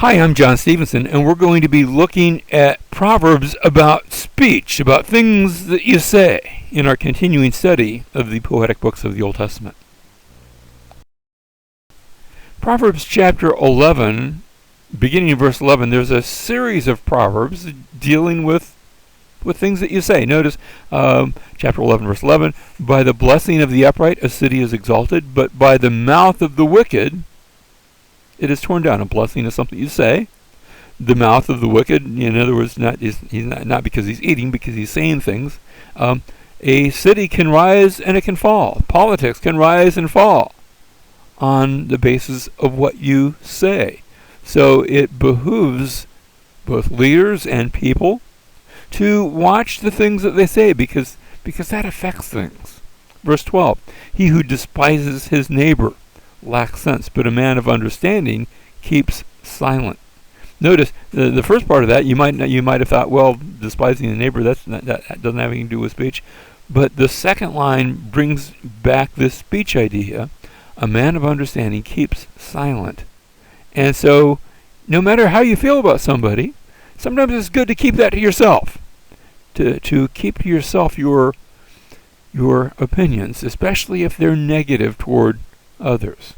Hi, I'm John Stevenson, and we're going to be looking at Proverbs about speech, about things that you say, in our continuing study of the poetic books of the Old Testament. Proverbs chapter 11, beginning in verse 11, there's a series of Proverbs dealing with things that you say. Notice chapter 11, verse 11, by the blessing of the upright a city is exalted, but by the mouth of the wicked it is torn down. A blessing is something you say. The mouth of the wicked, in other words, he's not because he's eating, because he's saying things. A city can rise and it can fall. Politics can rise and fall on the basis of what you say. So it behooves both leaders and people to watch the things that they say, because that affects things. Verse 12, he who despises his neighbor lacks sense, but a man of understanding keeps silent. Notice the first part of that, you might have thought, well, despising the neighbor, that doesn't have anything to do with speech. But the second line brings back this speech idea. A man of understanding keeps silent. And so, no matter how you feel about somebody, sometimes it's good to keep that to yourself. To keep to yourself your opinions, especially if they're negative toward others.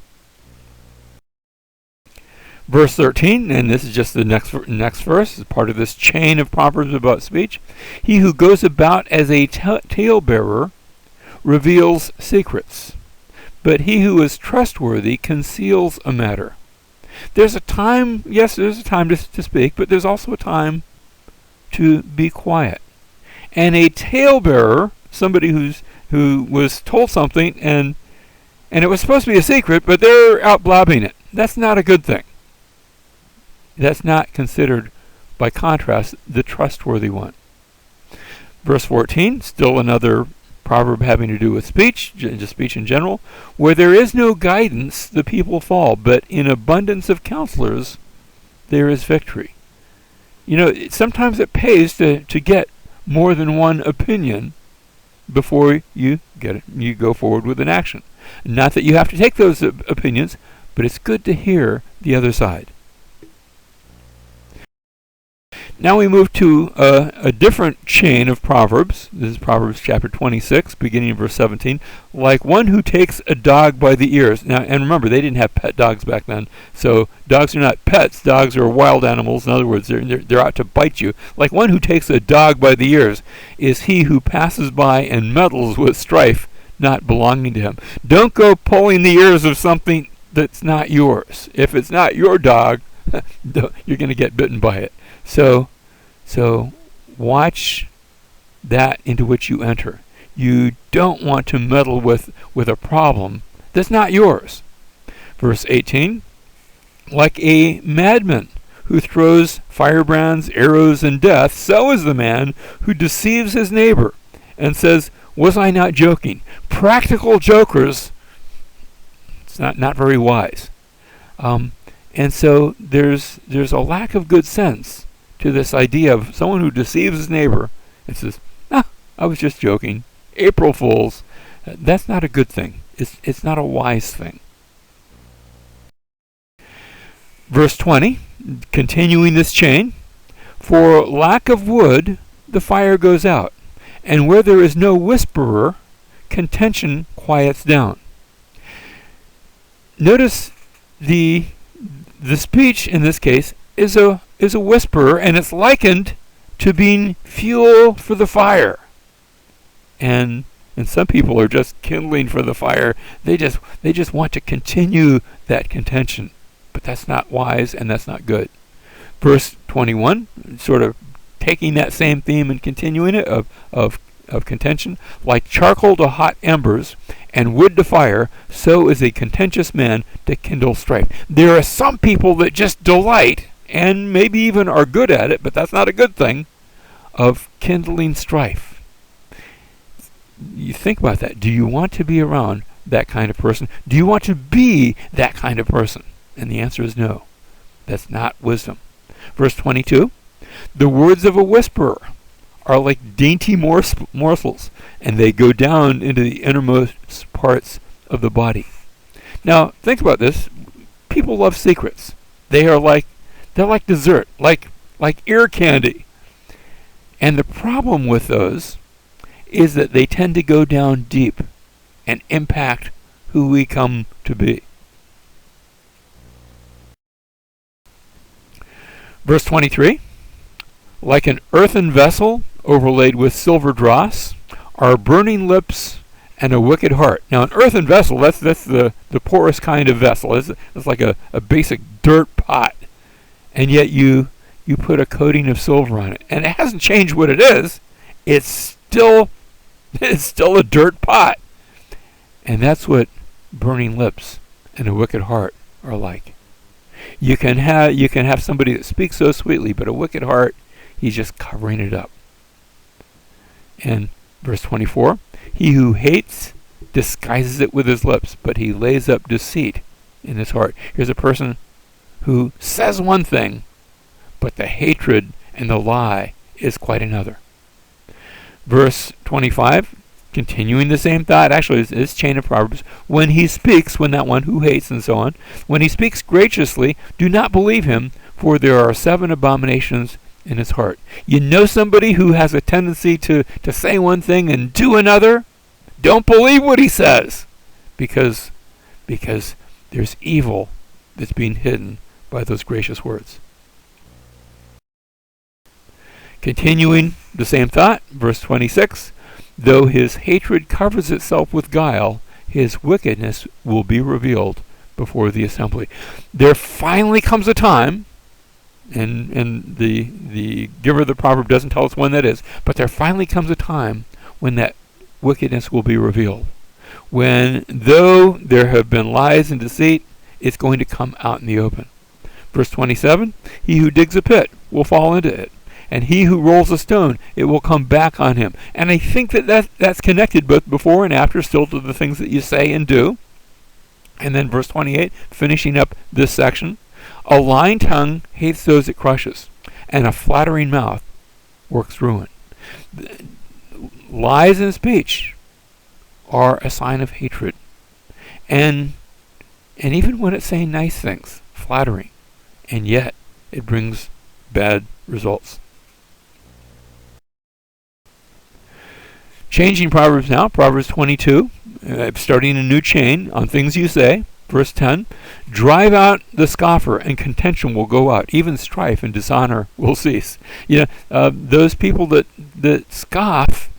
Verse 13, and this is just the next verse, is part of this chain of Proverbs about speech. He who goes about as a talebearer reveals secrets, but he who is trustworthy conceals a matter. There's a time to speak, but there's also a time to be quiet. And a talebearer, somebody who was told something and it was supposed to be a secret, but they're out blabbing it. That's not a good thing. That's not considered, by contrast, the trustworthy one. Verse 14, still another proverb having to do with speech, just speech in general. Where there is no guidance, the people fall, but in abundance of counselors, there is victory. Sometimes it pays to get more than one opinion before you go forward with an action. Not that you have to take those opinions, but it's good to hear the other side. Now we move to a different chain of Proverbs. This is Proverbs chapter 26, beginning in verse 17. Like one who takes a dog by the ears. Now, and remember, they didn't have pet dogs back then, so dogs are not pets. Dogs are wild animals. In other words, they're out to bite you. Like one who takes a dog by the ears is he who passes by and meddles with strife not belonging to him. Don't go pulling the ears of something that's not yours. If it's not your dog, you're going to get bitten by it. So watch that into which you enter. You don't want to meddle with a problem that's not yours. Verse 18, like a madman who throws firebrands, arrows, and death, so is the man who deceives his neighbor and says, was I not joking? Practical jokers, it's not very wise. And so there's a lack of good sense to this idea of someone who deceives his neighbor and says, I was just joking. April Fools. That's not a good thing. It's not a wise thing. Verse 20, continuing this chain, for lack of wood the fire goes out, and where there is no whisperer, contention quiets down. Notice the speech in this case is a whisperer, and it's likened to being fuel for the fire. And some people are just kindling for the fire. They just want to continue that contention, but that's not wise and that's not good. Verse 21, sort of taking that same theme and continuing it of contention, like charcoal to hot embers and wood to fire, so is a contentious man to kindle strife. There are some people that just delight, and maybe even are good at it, but that's not a good thing, of kindling strife. You think about that. Do you want to be around that kind of person? Do you want to be that kind of person? And the answer is no. That's not wisdom. Verse 22, the words of a whisperer are like dainty morsels, and they go down into the innermost parts of the body. Now, think about this. People love secrets. They are like They're like dessert, like ear candy. And the problem with those is that they tend to go down deep and impact who we come to be. Verse 23, like an earthen vessel overlaid with silver dross are burning lips and a wicked heart. Now, an earthen vessel, that's the poorest kind of vessel. It's like a basic dirt pot. And yet you put a coating of silver on it. And it hasn't changed what it is. It's still a dirt pot. And that's what burning lips and a wicked heart are like. You can have somebody that speaks so sweetly, but a wicked heart, he's just covering it up. And verse 24, he who hates disguises it with his lips, but he lays up deceit in his heart. Here's a person who says one thing, but the hatred and the lie is quite another. Verse 25, continuing the same thought, actually this chain of Proverbs, when he speaks, when that one who hates and so on, when he speaks graciously, do not believe him, for there are 7 abominations in his heart. You know somebody who has a tendency to say one thing and do another? Don't believe what he says, because there's evil that's being hidden by those gracious words. Continuing the same thought, verse 26, though his hatred covers itself with guile, his wickedness will be revealed before the assembly. There finally comes a time, and the giver of the proverb doesn't tell us when that is, but there finally comes a time when that wickedness will be revealed. When, though there have been lies and deceit, it's going to come out in the open. Verse 27, he who digs a pit will fall into it, and he who rolls a stone, it will come back on him. And I think that's connected both before and after still to the things that you say and do. And then verse 28, finishing up this section, a lying tongue hates those it crushes, and a flattering mouth works ruin. Lies in speech are a sign of hatred. And even when it's saying nice things, flattering, and yet it brings bad results. Changing Proverbs now, Proverbs 22, starting a new chain on things you say. Verse 10, drive out the scoffer and contention will go out. Even strife and dishonor will cease. Those people that scoff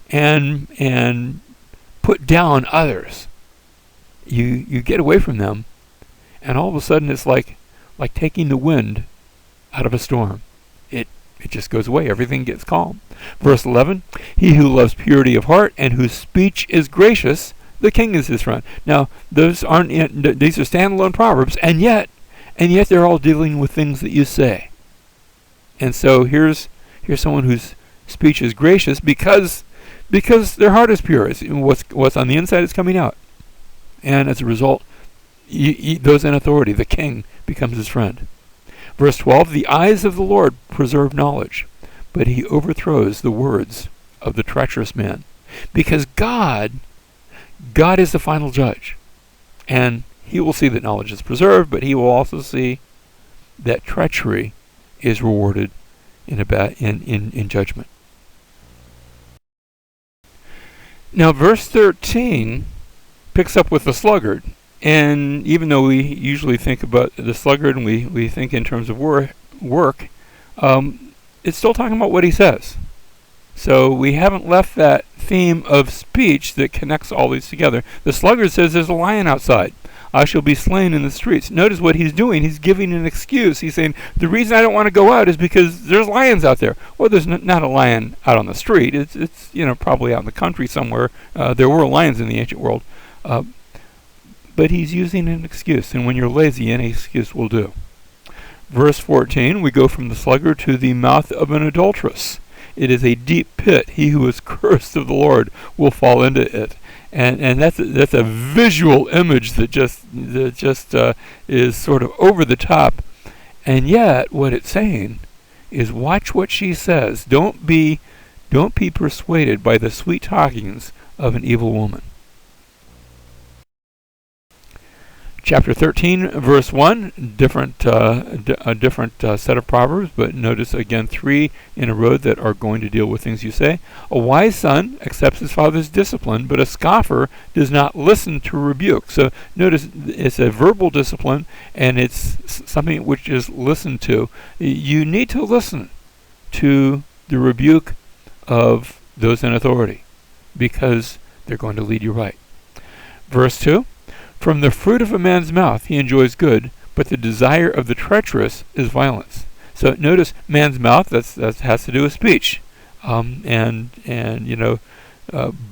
and put down others, you get away from them, and all of a sudden it's like taking the wind out of a storm. It just goes away. Everything gets calm. Verse 11, he who loves purity of heart and whose speech is gracious, the king is his friend. Now, these are standalone proverbs, and yet they're all dealing with things that you say. And so here's someone whose speech is gracious because their heart is pure. What's on the inside is coming out. And as a result, those in authority, the king, becomes his friend. Verse 12, the eyes of the Lord preserve knowledge, but he overthrows the words of the treacherous man. Because God is the final judge. And he will see that knowledge is preserved, but he will also see that treachery is rewarded in judgment. Now verse 13 picks up with the sluggard. And even though we usually think about the sluggard and we think in terms of work, it's still talking about what he says. So we haven't left that theme of speech that connects all these together. The sluggard says there's a lion outside. I shall be slain in the streets. Notice what he's doing. He's giving an excuse. He's saying, the reason I don't want to go out is because there's lions out there. Well, there's not a lion out on the street. It's probably out in the country somewhere. There were lions in the ancient world. But he's using an excuse, and when you're lazy, any excuse will do. Verse 14, we go from the sluggard to the mouth of an adulteress. It is a deep pit. He who is cursed of the Lord will fall into it. And that's a visual image that just is sort of over the top. And yet, what it's saying is, watch what she says. Don't be persuaded by the sweet talkings of an evil woman. Chapter 13, verse 1, a different set of Proverbs, but notice again 3 in a row that are going to deal with things you say. A wise son accepts his father's discipline, but a scoffer does not listen to rebuke. So notice it's a verbal discipline, and it's something which is listened to. You need to listen to the rebuke of those in authority, because they're going to lead you right. Verse 2, from the fruit of a man's mouth he enjoys good, but the desire of the treacherous is violence. So notice man's mouth, that has to do with speech. And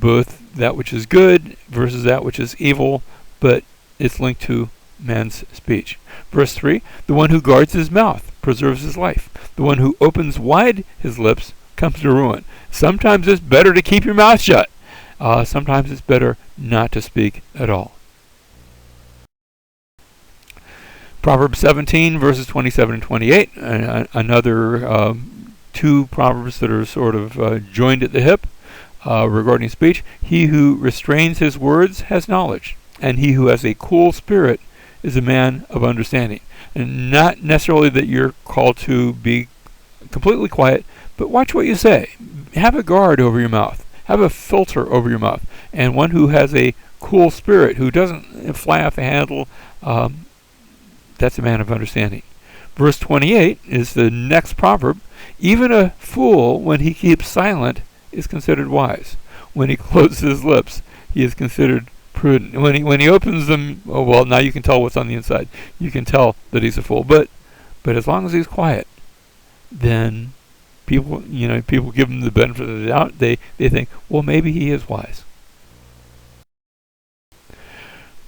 both that which is good versus that which is evil, but it's linked to man's speech. Verse 3, the one who guards his mouth preserves his life. The one who opens wide his lips comes to ruin. Sometimes it's better to keep your mouth shut. Sometimes it's better not to speak at all. Proverbs 17, verses 27 and 28, another 2 proverbs that are sort of joined at the hip regarding speech. He who restrains his words has knowledge, and he who has a cool spirit is a man of understanding. And not necessarily that you're called to be completely quiet, but watch what you say. Have a guard over your mouth. Have a filter over your mouth. And one who has a cool spirit, who doesn't fly off the handle, that's a man of understanding. Verse 28 is the next proverb. Even a fool, when he keeps silent, is considered wise. When he closes his lips, he is considered prudent. When he opens them, oh well, now you can tell what's on the inside. You can tell that he's a fool. But as long as he's quiet, then people give him the benefit of the doubt. They think, well, maybe he is wise.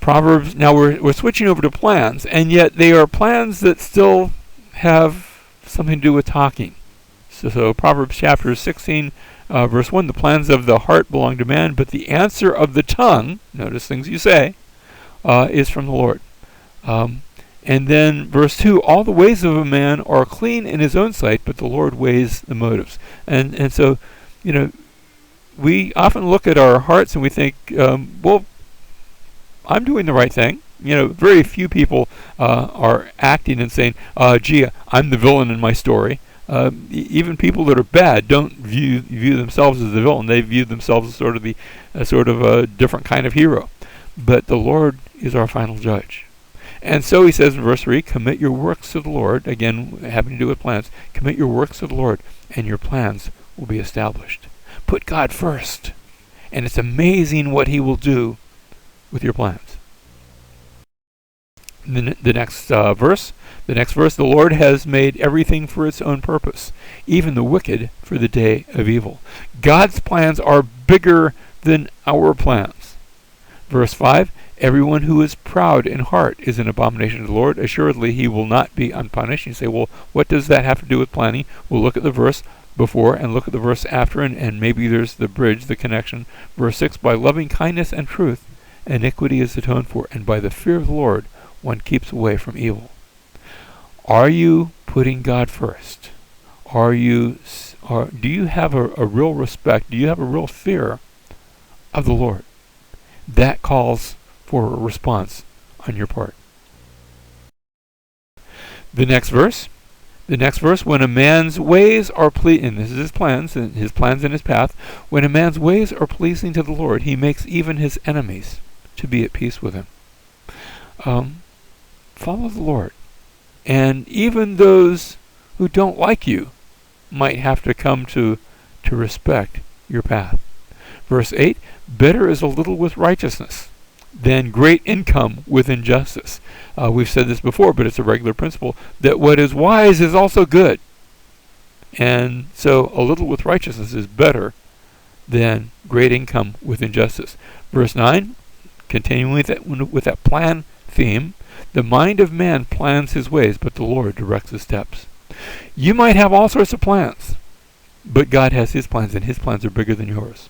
Proverbs, now we're switching over to plans, and yet they are plans that still have something to do with talking. So Proverbs chapter 16, verse 1, the plans of the heart belong to man, but the answer of the tongue, notice things you say, is from the Lord. And then verse 2, all the ways of a man are clean in his own sight, but the Lord weighs the motives. And so, we often look at our hearts and we think, well, I'm doing the right thing. Very few people are acting and saying, gee, I'm the villain in my story. Even people that are bad don't view themselves as the villain. They view themselves as sort of a different kind of hero. But the Lord is our final judge. And so he says in verse 3, commit your works to the Lord. Again, having to do with plans. Commit your works to the Lord, and your plans will be established. Put God first, and it's amazing what he will do with your plans. The next verse, the Lord has made everything for its own purpose, even the wicked for the day of evil. God's plans are bigger than our plans. Verse 5, everyone who is proud in heart is an abomination to the Lord. Assuredly, he will not be unpunished. You say, well, what does that have to do with planning? We'll look at the verse before and look at the verse after, and maybe there's the bridge, the connection. Verse 6, by loving kindness and truth, iniquity is atoned for, and by the fear of the Lord, one keeps away from evil. Are you putting God first? Do you have a real respect? Do you have a real fear of the Lord? That calls for a response on your part. The next verse, when a man's ways are and this is his plans and his path, when a man's ways are pleasing to the Lord, he makes even his enemies to be at peace with him. Follow the Lord. And even those who don't like you might have to come to respect your path. Verse 8, better is a little with righteousness than great income with injustice. We've said this before, but it's a regular principle, that what is wise is also good. And so a little with righteousness is better than great income with injustice. Verse 9, continuing with that plan theme, the mind of man plans his ways, but the Lord directs his steps. You might have all sorts of plans, but God has his plans, and his plans are bigger than yours.